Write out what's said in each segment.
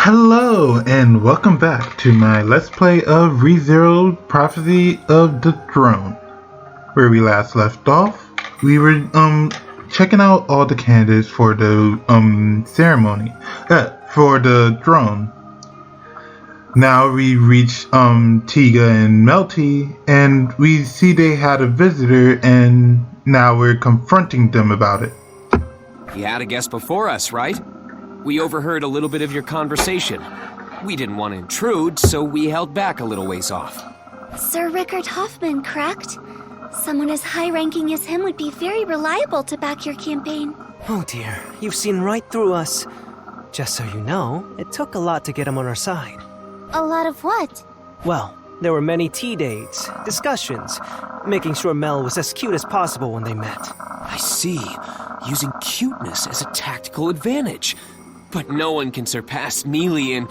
Hello and welcome back to my Let's Play of ReZero Prophecy of the Throne. Where we last left off, we were checking out all the candidates for the ceremony, for the throne. Now we reach Tiga and Melty, and we see they had a visitor, and now we're confronting them about it. You had a guest before us, right? We overheard a little bit of your conversation. We didn't want to intrude, so we held back a little ways off. Sir Rickard Hoffman, correct? Someone as high-ranking as him would be very reliable to back your campaign. Oh dear, you've seen right through us. Just so you know, it took a lot to get him on our side. A lot of what? Well, there were many tea dates, discussions, making sure Mel was as cute as possible when they met. I see. Using cuteness as a tactical advantage. But no one can surpass Emilia and...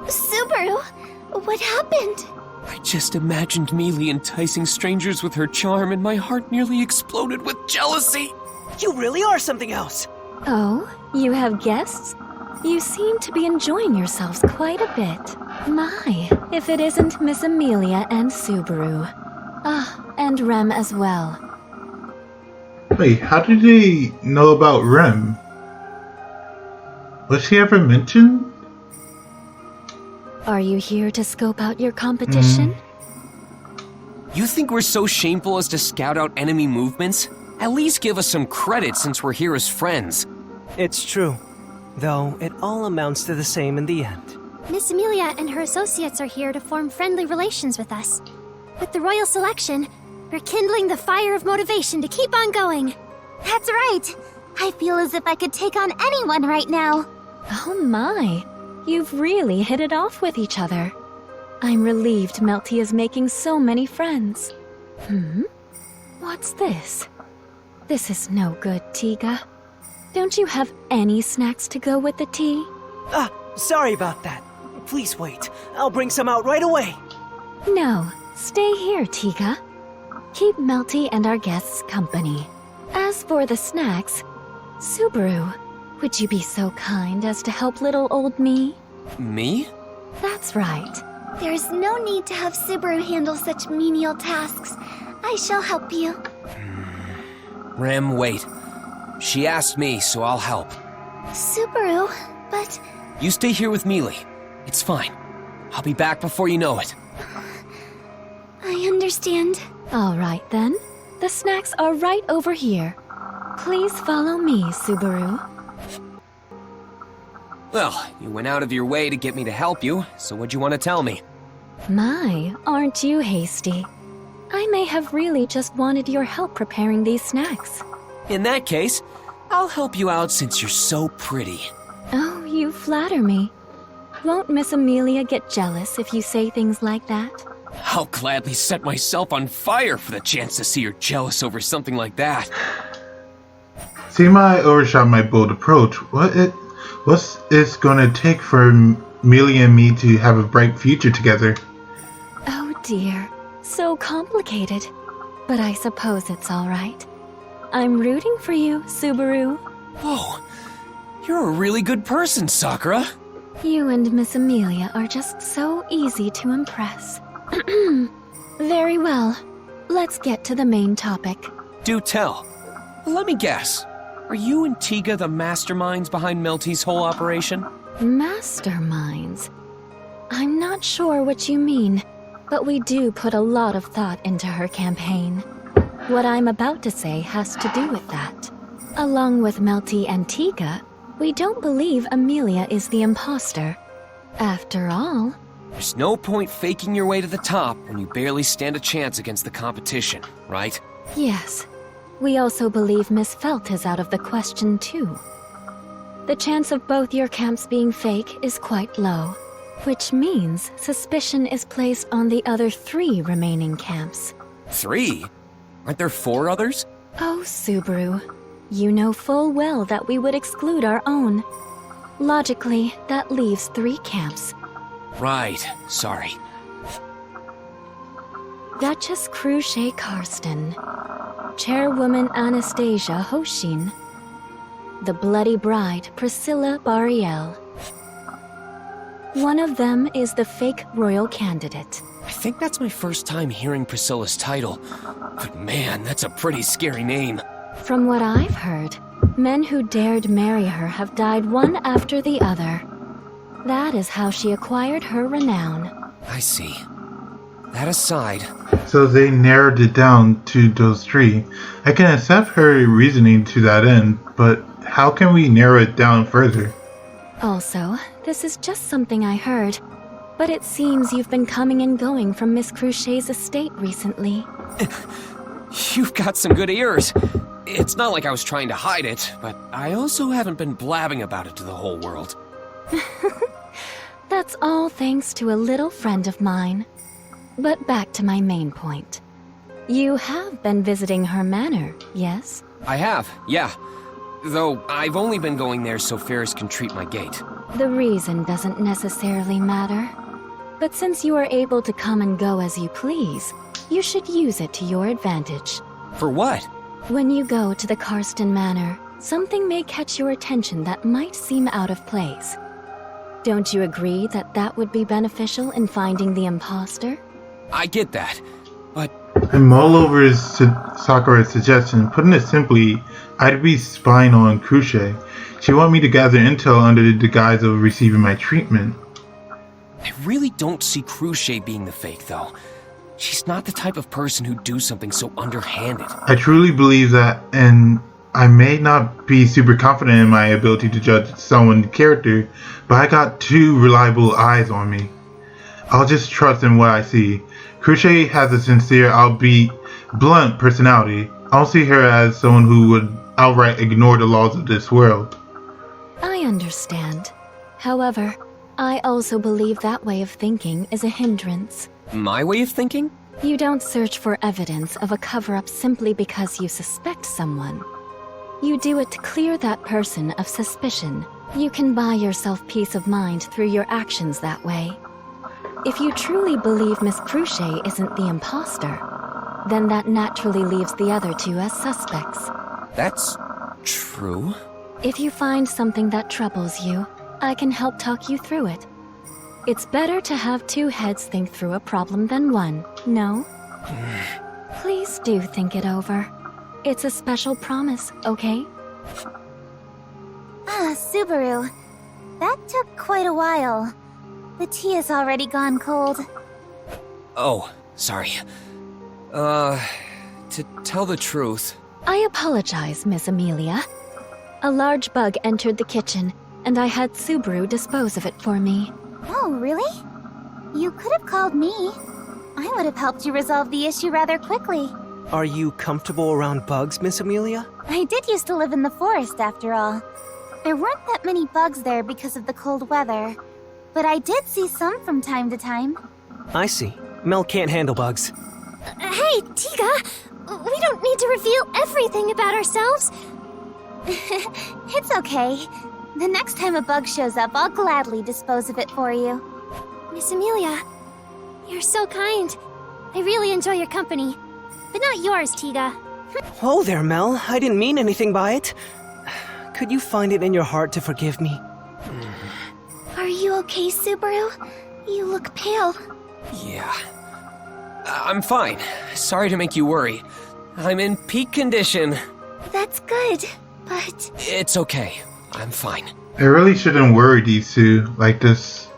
Subaru, what happened? I just imagined Emilia enticing strangers with her charm and my heart nearly exploded with jealousy. You really are something else! Oh, you have guests? You seem to be enjoying yourselves quite a bit. My, if it isn't Miss Emilia and Subaru. Ah, and Rem as well. Wait, how did they know about Rem? Was she ever mentioned? Are you here to scope out your competition? You think we're so shameful as to scout out enemy movements? At least give us some credit since we're here as friends. It's true, though it all amounts to the same in the end. Miss Emilia and her associates are here to form friendly relations with us. With the royal selection, we're kindling the fire of motivation to keep on going. That's right. I feel as if I could take on anyone right now. Oh my, you've really hit it off with each other. I'm relieved Melty is making so many friends. What's this? This is no good, Tiga. Don't you have any snacks to go with the tea? Ah, sorry about that. Please wait. I'll bring some out right away. No, stay here, Tiga. Keep Melty and our guests company. As for the snacks, Subaru, would you be so kind as to help little old me? Me? That's right. There's no need to have Subaru handle such menial tasks. I shall help you. Rem, wait. She asked me, so I'll help. Subaru, but... You stay here with Mealy. It's fine. I'll be back before you know it. I understand. All right, then. The snacks are right over here. Please follow me, Subaru. Well, you went out of your way to get me to help you, so what'd you want to tell me? My, aren't you hasty? I may have really just wanted your help preparing these snacks. In that case, I'll help you out since you're so pretty. Oh, you flatter me. Won't Miss Emilia get jealous if you say things like that? I'll gladly set myself on fire for the chance to see her jealous over something like that. See, I overshot my bold approach. What's it gonna take for Emilia and me to have a bright future together? Oh dear, so complicated. But I suppose it's all right. I'm rooting for you, Subaru. Whoa, you're a really good person, Sakura. You and Miss Emilia are just so easy to impress. Very well. Let's get to the main topic. Do tell. Let me guess. Are you and Tiga the masterminds behind Melty's whole operation? Masterminds? I'm not sure what you mean, but we do put a lot of thought into her campaign. What I'm about to say has to do with that. Along with Melty and Tiga, we don't believe Emilia is the imposter. After all... There's no point faking your way to the top when you barely stand a chance against the competition, right? Yes. We also believe Miss Felt is out of the question, too. The chance of both your camps being fake is quite low, which means suspicion is placed on the other 3 remaining camps. 3? Aren't there 4 others? Oh, Subaru. You know full well that we would exclude our own. Logically, that leaves 3 camps. Right, sorry. Duchess Cruchet Karsten, Chairwoman Anastasia Hoshin, the Bloody Bride Priscilla Bariel, One of them is the fake royal candidate. I think that's my first time hearing Priscilla's title. But man, that's a pretty scary name. From what I've heard, men who dared marry her have died one after the other. That is how she acquired her renown. I see. That aside... So they narrowed it down to those three. I can accept her reasoning to that end, but how can we narrow it down further? Also, this is just something I heard, but it seems you've been coming and going from Miss Cruchet's estate recently. You've got some good ears. It's not like I was trying to hide it, but I also haven't been blabbing about it to the whole world. That's all thanks to a little friend of mine. But back to my main point. You have been visiting her manor, yes? I have, yeah. Though I've only been going there so Ferris can treat my gate. The reason doesn't necessarily matter. But since you are able to come and go as you please, you should use it to your advantage. For what? When you go to the Karsten Manor, something may catch your attention that might seem out of place. Don't you agree that that would be beneficial in finding the imposter? I get that, but... I'm all over Sakura's suggestion. Putting it simply, I'd be spying on Cruchet. She want me to gather intel under the guise of receiving my treatment. I really don't see Cruchet being the fake, though. She's not the type of person who'd do something so underhanded. I truly believe that, and I may not be super confident in my ability to judge someone's character, but I got two reliable eyes on me. I'll just trust in what I see. Cruchet has a sincere, albeit blunt personality. I don't see her as someone who would outright ignore the laws of this world. I understand. However, I also believe that way of thinking is a hindrance. My way of thinking? You don't search for evidence of a cover-up simply because you suspect someone. You do it to clear that person of suspicion. You can buy yourself peace of mind through your actions that way. If you truly believe Miss Cruchet isn't the imposter, then that naturally leaves the other two as suspects. That's true. If you find something that troubles you, I can help talk you through it. It's better to have two heads think through a problem than one, no? Please do think it over. It's a special promise, okay? Subaru. That took quite a while. The tea has already gone cold. Oh, sorry. To tell the truth... I apologize, Miss Emilia. A large bug entered the kitchen, and I had Subaru dispose of it for me. Oh, really? You could have called me. I would have helped you resolve the issue rather quickly. Are you comfortable around bugs, Miss Emilia? I did used to live in the forest, after all. There weren't that many bugs there because of the cold weather, but I did see some from time to time. I see. Mel can't handle bugs. Hey, Tiga! We don't need to reveal everything about ourselves. It's okay. The next time a bug shows up, I'll gladly dispose of it for you. Miss Emilia, you're so kind. I really enjoy your company. But not yours, Tiga. Oh there, Mel. I didn't mean anything by it. Could you find it in your heart to forgive me? Are you okay, Subaru? You look pale. Yeah. I'm fine. Sorry to make you worry. I'm in peak condition. That's good, but... It's okay. I'm fine. I really shouldn't worry these two like this.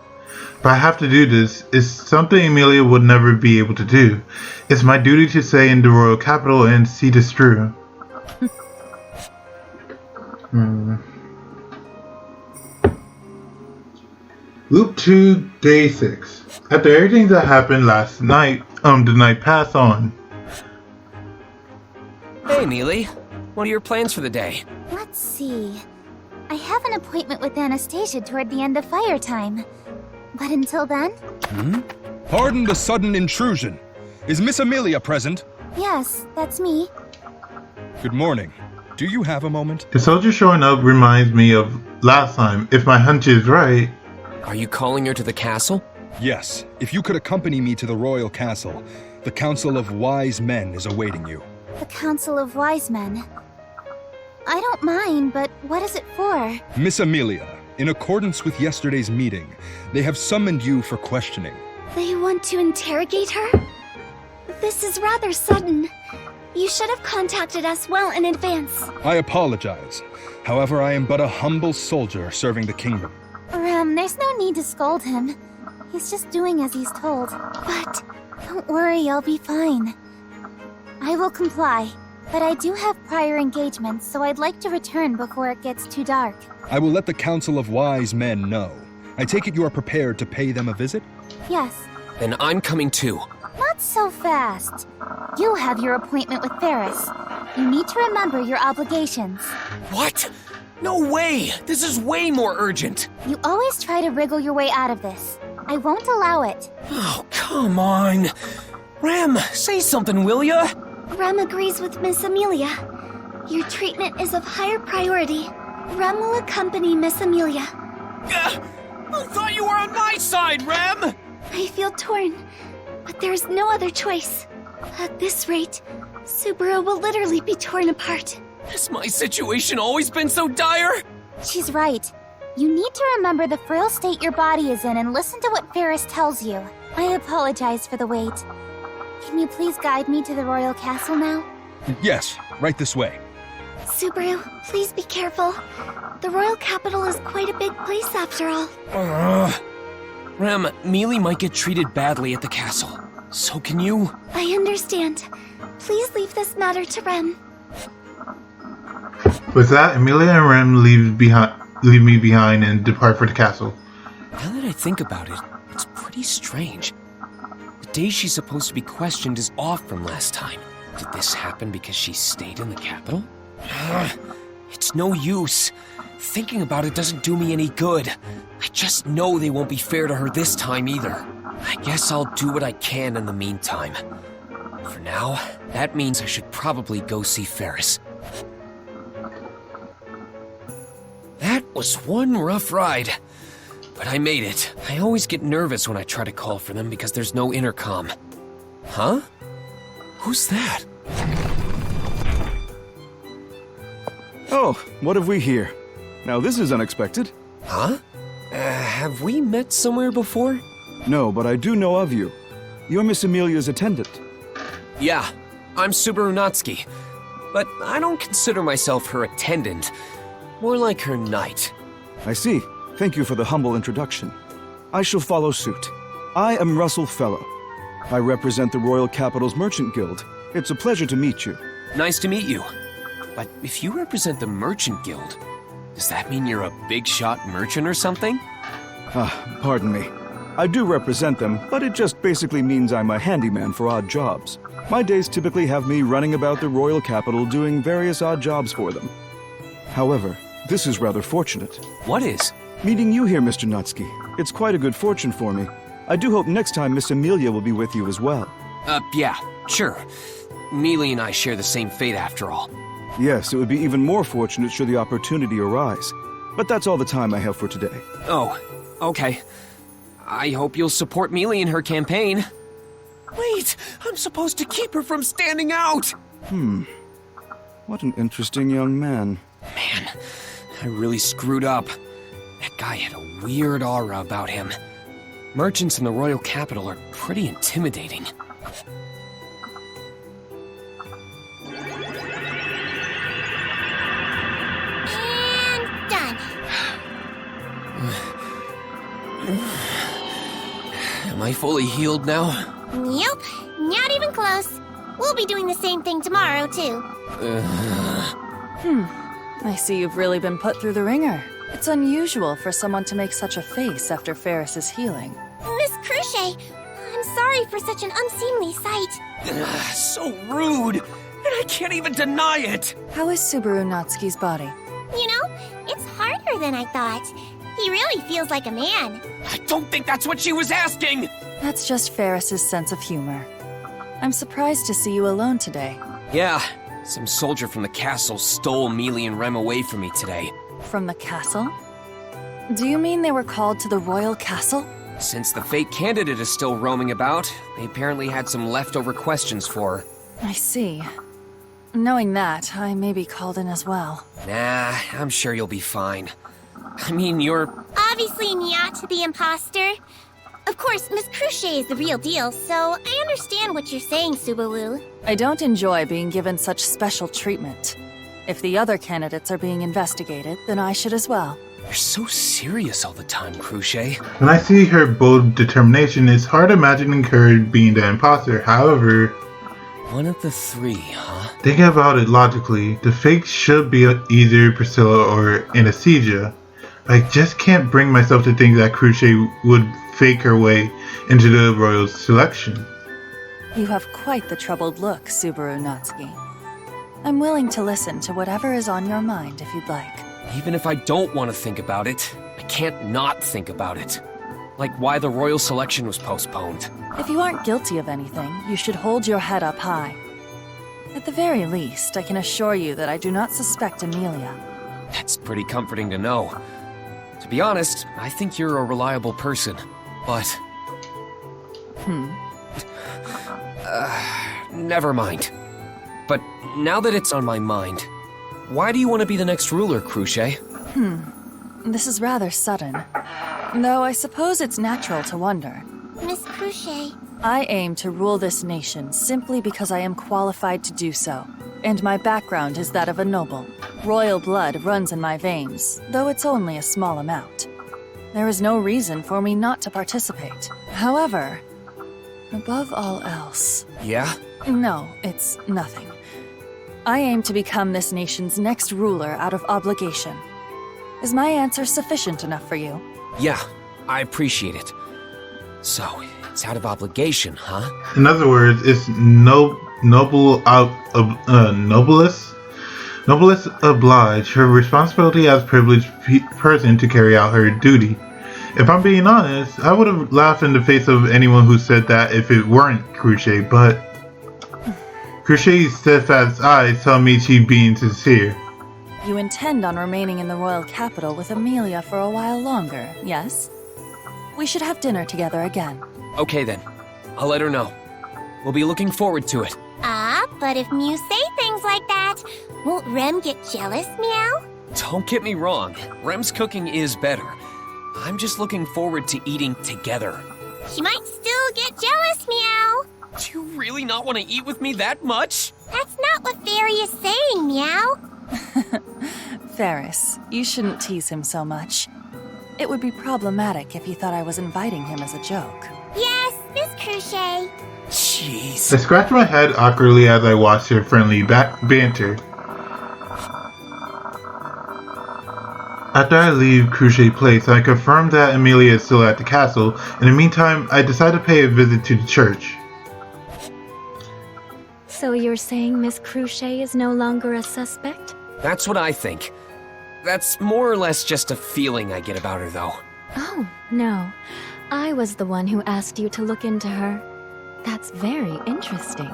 But I have to do this. It's something Emilia would never be able to do. It's my duty to stay in the royal capital and see this through. Loop 2, Day 6. After everything that happened last night, the night passed on. Hey, Mealy. What are your plans for the day? Let's see. I have an appointment with Anastasia toward the end of fire time. But until then... Pardon the sudden intrusion. Is Miss Emilia present? Yes, that's me. Good morning. Do you have a moment? The soldier showing up reminds me of last time, if my hunch is right. Are you calling her to the castle? Yes. If you could accompany me to the royal castle, the Council of Wise Men is awaiting you. The Council of Wise Men. I don't mind, but what is it for? Miss Emilia, In accordance with yesterday's meeting, they have summoned you for questioning. They want to interrogate her? This is rather sudden. You should have contacted us well in advance. I apologize. However, I am but a humble soldier serving the kingdom. Rem, there's no need to scold him. He's just doing as he's told. But don't worry, I'll be fine. I will comply, but I do have prior engagements, so I'd like to return before it gets too dark. I will let the Council of Wise Men know. I take it you are prepared to pay them a visit? Yes. Then I'm coming too. Not so fast. You have your appointment with Ferris. You need to remember your obligations. What? No way! This is way more urgent! You always try to wriggle your way out of this. I won't allow it. Oh, come on! Rem, say something, will ya? Rem agrees with Miss Emilia. Your treatment is of higher priority. Rem will accompany Miss Emilia. I thought you were on my side, Rem! I feel torn, but there's no other choice. At this rate, Subaru will literally be torn apart. Has my situation always been so dire? She's right. You need to remember the frail state your body is in and listen to what Ferris tells you. I apologize for the wait. Can you please guide me to the royal castle now? Yes, right this way. Subaru, please be careful. The royal capital is quite a big place after all. Rem, Mealy might get treated badly at the castle. So can you? I understand. Please leave this matter to Rem. With that, Emilia and Rem leave me behind and depart for the castle. Now that I think about it, it's pretty strange. The day she's supposed to be questioned is off from last time. Did this happen because she stayed in the capital? It's no use. Thinking about it doesn't do me any good. I just know they won't be fair to her this time either. I guess I'll do what I can in the meantime. For now, that means I should probably go see Ferris. That was one rough ride. But I made it. I always get nervous when I try to call for them because there's no intercom. Huh? Who's that? Oh, what have we here? Now this is unexpected. Huh? Have we met somewhere before? No, but I do know of you. You're Miss Emilia's attendant. Yeah, I'm Subaru Natsuki. But I don't consider myself her attendant. More like her knight. I see. Thank you for the humble introduction. I shall follow suit. I am Russell Fellow. I represent the Royal Capital's Merchant Guild. It's a pleasure to meet you. Nice to meet you. But if you represent the Merchant Guild, does that mean you're a big-shot merchant or something? Pardon me. I do represent them, but it just basically means I'm a handyman for odd jobs. My days typically have me running about the Royal Capital doing various odd jobs for them. However, this is rather fortunate. What is? Meeting you here, Mr. Natsuki. It's quite a good fortune for me. I do hope next time Miss Emilia will be with you as well. Yeah, sure. Mealy and I share the same fate after all. Yes, it would be even more fortunate should the opportunity arise. But that's all the time I have for today. Oh, okay. I hope you'll support Mealy in her campaign. Wait, I'm supposed to keep her from standing out! What an interesting young man. Man, I really screwed up. That guy had a weird aura about him. Merchants in the Royal Capital are pretty intimidating. And done. Am I fully healed now? Nope, not even close. We'll be doing the same thing tomorrow, too. I see you've really been put through the ringer. It's unusual for someone to make such a face after Ferris's healing. Miss Cruchet, I'm sorry for such an unseemly sight. So rude! And I can't even deny it! How is Subaru Natsuki's body? You know, it's harder than I thought. He really feels like a man. I don't think that's what she was asking! That's just Ferris's sense of humor. I'm surprised to see you alone today. Yeah, some soldier from the castle stole Emilia and Rem away from me today. From the castle? Do you mean they were called to the royal castle? Since the fake candidate is still roaming about, they apparently had some leftover questions for her. I see. Knowing that, I may be called in as well. Nah, I'm sure you'll be fine. I mean, you're... Obviously not the imposter. Of course, Miss Crochet is the real deal, so I understand what you're saying, Subaru. I don't enjoy being given such special treatment. If the other candidates are being investigated, then I should as well. You're so serious all the time, Crochet. When I see her bold determination, it's hard imagining her being the imposter. However, One of the three, huh? thinking about it logically, the fake should be either Priscilla or Anastasia. I just can't bring myself to think that Crochet would fake her way into the royal selection. You have quite the troubled look, Subaru Natsuki. I'm willing to listen to whatever is on your mind if you'd like. Even if I don't want to think about it, I can't not think about it. Like why the royal selection was postponed. If you aren't guilty of anything, you should hold your head up high. At the very least, I can assure you that I do not suspect Emilia. That's pretty comforting to know. To be honest, I think you're a reliable person, but... Never mind. But now that it's on my mind, why do you want to be the next ruler, Crochet? This is rather sudden. Though I suppose it's natural to wonder. Miss Crochet. I aim to rule this nation simply because I am qualified to do so, and my background is that of a noble. Royal blood runs in my veins, though it's only a small amount. There is no reason for me not to participate. However, above all else... Yeah? No, it's nothing. I aim to become this nation's next ruler out of obligation. Is my answer sufficient enough for you? Yeah, I appreciate it. So, it's out of obligation, huh? In other words, it's noblest oblige, her responsibility as privileged person to carry out her duty. If I'm being honest, I would have laughed in the face of anyone who said that if it weren't Crochet, but Crochet's steadfast eyes tell me she's being sincere. You intend on remaining in the royal capital with Emilia for a while longer, yes? We should have dinner together again. Okay then, I'll let her know. We'll be looking forward to it. But if Mew say things like that, won't Rem get jealous, Meow? Don't get me wrong, Rem's cooking is better. I'm just looking forward to eating together. She might still get jealous, Meow. Do you really not want to eat with me that much? That's not what Fairy is saying, Meow. Ferris, you shouldn't tease him so much. It would be problematic if he thought I was inviting him as a joke. Yes, Miss Crochet. Jeez. I scratch my head awkwardly as I watch their friendly banter. After I leave Crochet Place, I confirm that Emilia is still at the castle. In the meantime, I decide to pay a visit to the church. So you're saying Miss Crochet is no longer a suspect? That's what I think. That's more or less just a feeling I get about her, though. Oh, no. I was the one who asked you to look into her. That's very interesting.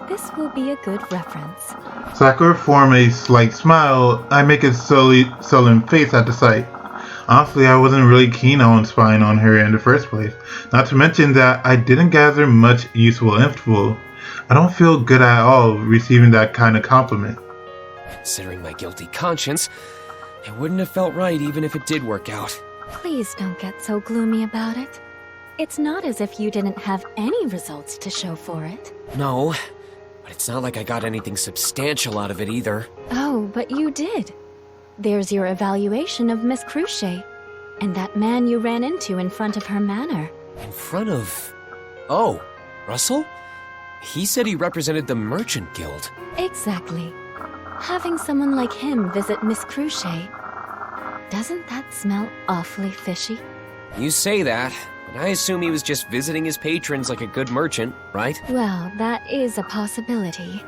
This will be a good reference. Sakura form a slight smile. I make a sullen face at the sight. Honestly, I wasn't really keen on spying on her in the first place. Not to mention that I didn't gather much useful info. I don't feel good at all receiving that kind of compliment. Considering my guilty conscience, it wouldn't have felt right even if it did work out. Please don't get so gloomy about it. It's not as if you didn't have any results to show for it. No, but it's not like I got anything substantial out of it either. Oh, but you did. There's your evaluation of Miss Crochet, and that man you ran into in front of her manor. In front of... Oh, Russell? He said he represented the Merchant Guild. Exactly. Having someone like him visit Miss Crochet, doesn't that smell awfully fishy? You say that, but I assume he was just visiting his patrons like a good merchant, right? Well, that is a possibility.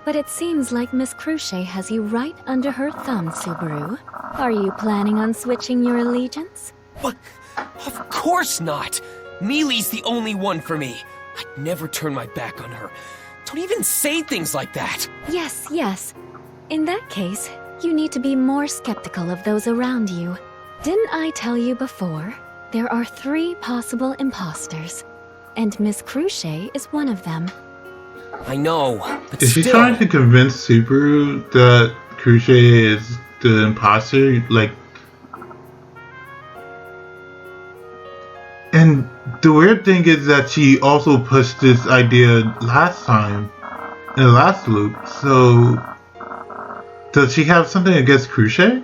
But it seems like Miss Crochet has you right under her thumb, Subaru. Are you planning on switching your allegiance? But, of course not! Mealy's the only one for me. I'd never turn my back on her. Don't even say things like that! Yes, yes. In that case, you need to be more skeptical of those around you. Didn't I tell you before? There are 3 possible imposters, and Miss Crochet is one of them. I know, but Is she trying to convince Subaru that Crochet is the imposter? Like, And the weird thing is that she also pushed this idea last time, in the last loop, so does she have something against Crochet?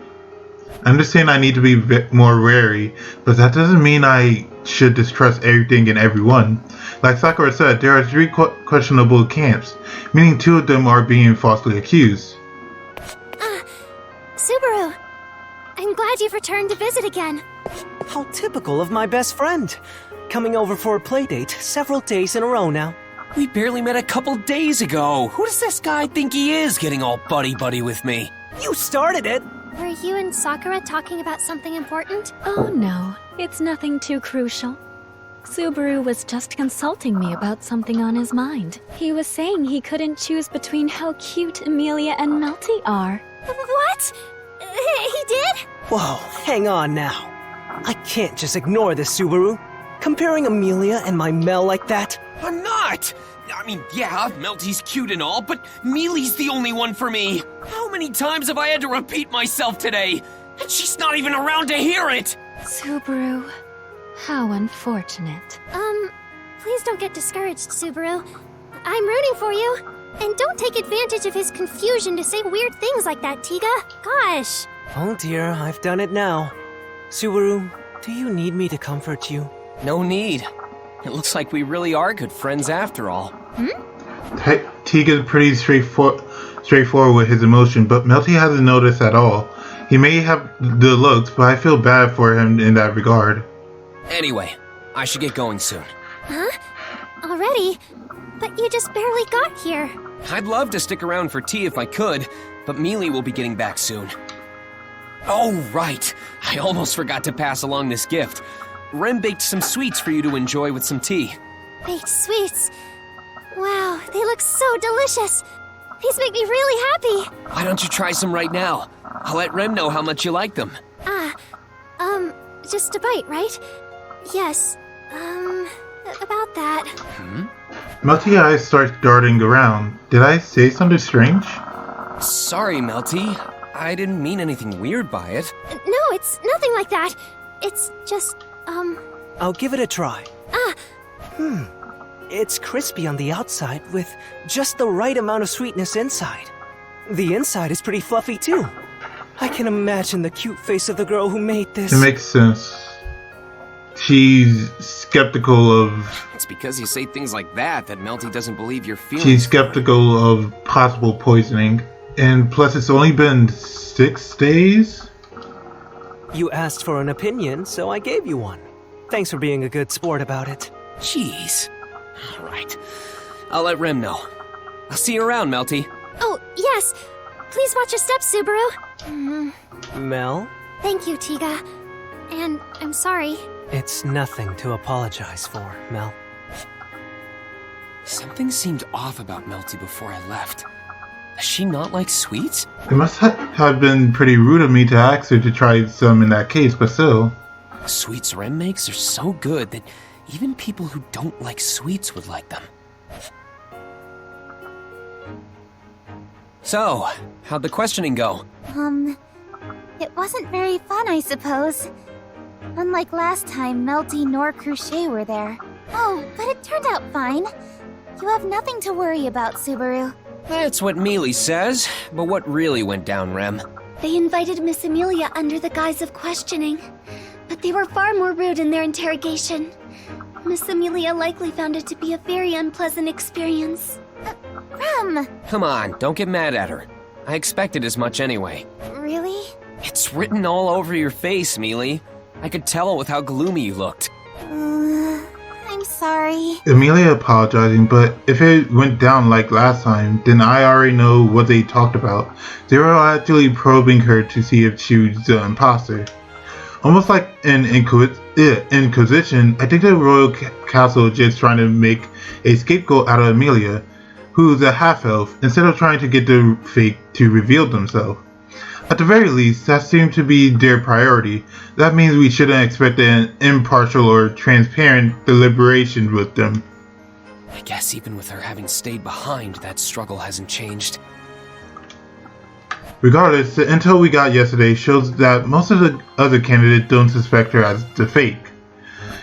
I understand I need to be more wary, but that doesn't mean I should distrust everything and everyone. Like Sakura said, there are 3 questionable camps, meaning 2 of them are being falsely accused. Subaru, I'm glad you've returned to visit again. How typical of my best friend. Coming over for a playdate several days in a row now. We barely met a couple days ago. Who does this guy think he is getting all buddy-buddy with me? You started it! Were you and Sakura talking about something important? Oh no, it's nothing too crucial. Subaru was just consulting me about something on his mind. He was saying he couldn't choose between how cute Emilia and Melty are. What? He did? Whoa, hang on now. I can't just ignore this, Subaru. Comparing Emilia and my Mel like that? I'm not! I mean, yeah, Melty's cute and all, but Mealy's the only one for me. How many times have I had to repeat myself today? And she's not even around to hear it! Subaru, how unfortunate. Please don't get discouraged, Subaru. I'm rooting for you. And don't take advantage of his confusion to say weird things like that, Tiga. Gosh. Oh dear, I've done it now. Subaru, do you need me to comfort you? No need. It looks like we really are good friends after all. Tiga's pretty straightforward with his emotion, but Melty hasn't noticed at all. He may have the looks, but I feel bad for him in that regard. Anyway, I should get going soon. Huh? Already? But you just barely got here. I'd love to stick around for tea if I could, but Mealy will be getting back soon. Oh, right. I almost forgot to pass along this gift. Rem baked some sweets for you to enjoy with some tea. Baked sweets. Wow, they look so delicious. These make me really happy. Why don't you try some right now? I'll let Rem know how much you like them. Just a bite, right? Yes. About that. Melty's eyes start darting around. Did I say something strange? Sorry, Melty. I didn't mean anything weird by it. No, it's nothing like that. It's just, I'll give it a try. It's crispy on the outside with just the right amount of sweetness inside. The inside is pretty fluffy too. I can imagine the cute face of the girl who made this. It makes sense. She's skeptical of... It's because you say things like that Melty doesn't believe your feelings. She's skeptical of possible poisoning. And plus it's only been 6 days? You asked for an opinion, so I gave you one. Thanks for being a good sport about it. Jeez. All right. I'll let Rem know. I'll see you around, Melty. oh, yes. Please watch your steps, Subaru. Mel? Thank you, Tiga. And I'm sorry. It's nothing to apologize for, Mel. Something seemed off about Melty before I left. Does she not like sweets? It must have been pretty rude of me to ask her to try some in that case, but still. The sweets Rem makes are so good that even people who don't like sweets would like them. So, how'd the questioning go? It wasn't very fun, I suppose. Unlike last time, Melty nor Crochet were there. Oh, but it turned out fine. You have nothing to worry about, Subaru. That's what Mealy says, but what really went down, Rem? They invited Miss Emilia under the guise of questioning, but they were far more rude in their interrogation. Miss Emilia likely found it to be a very unpleasant experience. Rem! Come on, don't get mad at her. I expected as much anyway. Really? It's written all over your face, Mealy. I could tell with how gloomy you looked. I'm sorry. Emilia apologizing, but if it went down like last time, then I already know what they talked about. They were actually probing her to see if she was the imposter. Almost like an Inquisition, I think the royal castle is just trying to make a scapegoat out of Emilia, who's a half-elf, instead of trying to get the fake to reveal themselves. At the very least, that seems to be their priority. That means we shouldn't expect an impartial or transparent deliberation with them. I guess even with her having stayed behind, that struggle hasn't changed. Regardless, the intel we got yesterday shows that most of the other candidates don't suspect her as the fake.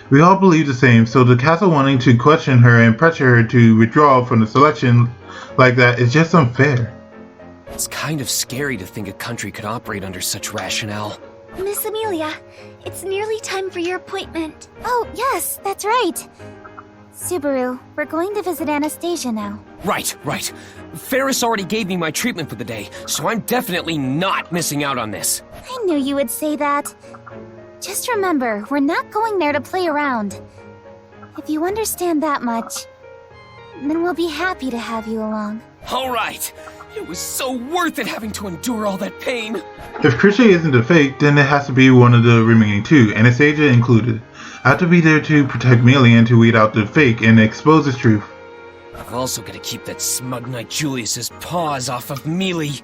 We all believe the same, so the castle wanting to question her and pressure her to withdraw from the selection like that is just unfair. It's kind of scary to think a country could operate under such rationale. Miss Emilia, it's nearly time for your appointment. Oh, yes, that's right. Subaru, we're going to visit Anastasia now. Right. Ferris already gave me my treatment for the day, so I'm definitely not missing out on this. I knew you would say that. Just remember, we're not going there to play around. If you understand that much, then we'll be happy to have you along. All right. It was so worth it having to endure all that pain. If Krisha isn't a fake, then it has to be one of the remaining two, Anastasia included. I have to be there to protect Melty and to weed out the fake and expose the truth. I've also got to keep that smug knight Julius's paws off of Melty.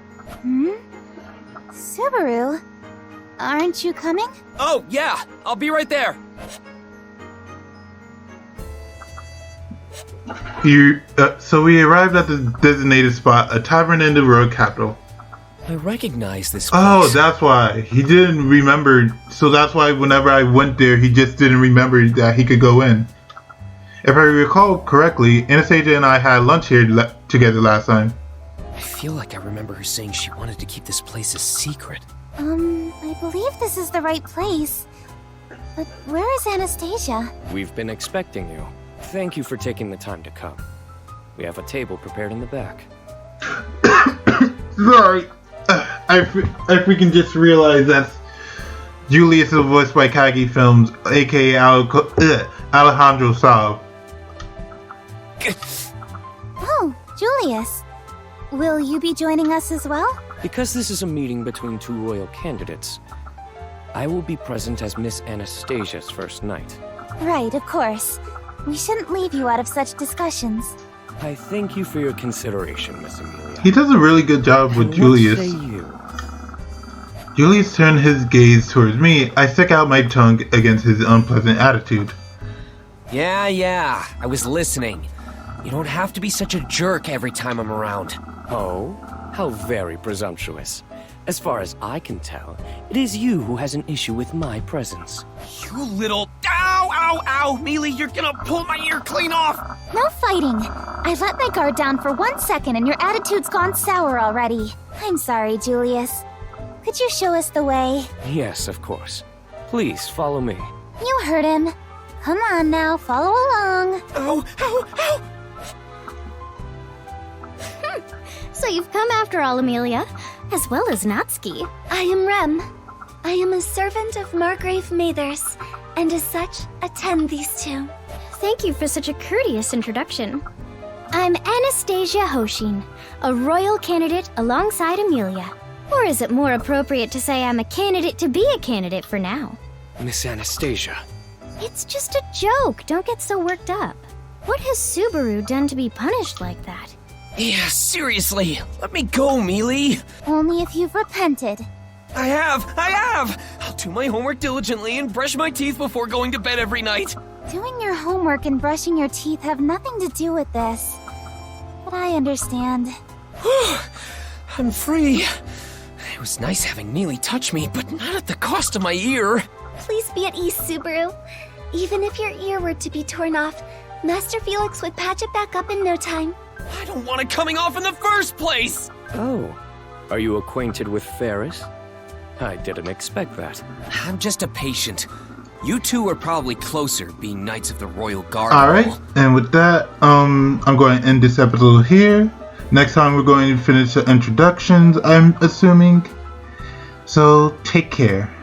Subaru, aren't you coming? Oh, yeah. I'll be right there. So we arrived at the designated spot, a tavern in the royal capital. I recognize this place. Oh, that's why. He didn't remember. So that's why whenever I went there, he just didn't remember that he could go in. If I recall correctly, Anastasia and I had lunch here together last time. I feel like I remember her saying she wanted to keep this place a secret. I believe this is the right place. But where is Anastasia? We've been expecting you. Thank you for taking the time to come. We have a table prepared in the back. Sorry. I freaking just realized that Julius is voiced by Kagi Films, aka Alejandro Saab. Oh, Julius. Will you be joining us as well? Because this is a meeting between two royal candidates, I will be present as Miss Anastasia's first knight. Right, of course. We shouldn't leave you out of such discussions. I thank you for your consideration, Miss Emilia. He does a really good job with Julius. What say you? Julius turned his gaze towards me. I stuck out my tongue against his unpleasant attitude. Yeah, I was listening. You don't have to be such a jerk every time I'm around. Oh, how very presumptuous. As far as I can tell, it is you who has an issue with my presence. You little... Ow! Melty, you're gonna pull my ear clean off! No fighting. I let my guard down for 1 second and your attitude's gone sour already. I'm sorry, Julius. Could you show us the way? Yes, of course. Please follow me. You heard him. Come on now, follow along. Ow! So you've come after all, Emilia, as well as Natsuki. I am Rem. I am a servant of Margrave Mathers, and as such, attend these two. Thank you for such a courteous introduction. I'm Anastasia Hoshin, a royal candidate alongside Emilia. Or is it more appropriate to say I'm a candidate to be a candidate for now? Miss Anastasia. It's just a joke, don't get so worked up. What has Subaru done to be punished like that? Yeah, seriously, let me go, Melty. Only if you've repented. I have! I'll do my homework diligently and brush my teeth before going to bed every night. Doing your homework and brushing your teeth have nothing to do with this. But I understand. I'm free. It was nice having Melty touch me, but not at the cost of my ear. Please be at ease, Subaru. Even if your ear were to be torn off, Master Felix would patch it back up in no time. I don't want it coming off in the first place! Oh, are you acquainted with Ferris? I didn't expect that. I'm just a patient. You two are probably closer, being Knights of the Royal Guard. Alright, and with that, I'm going to end this episode here. Next time we're going to finish the introductions, I'm assuming. So, take care.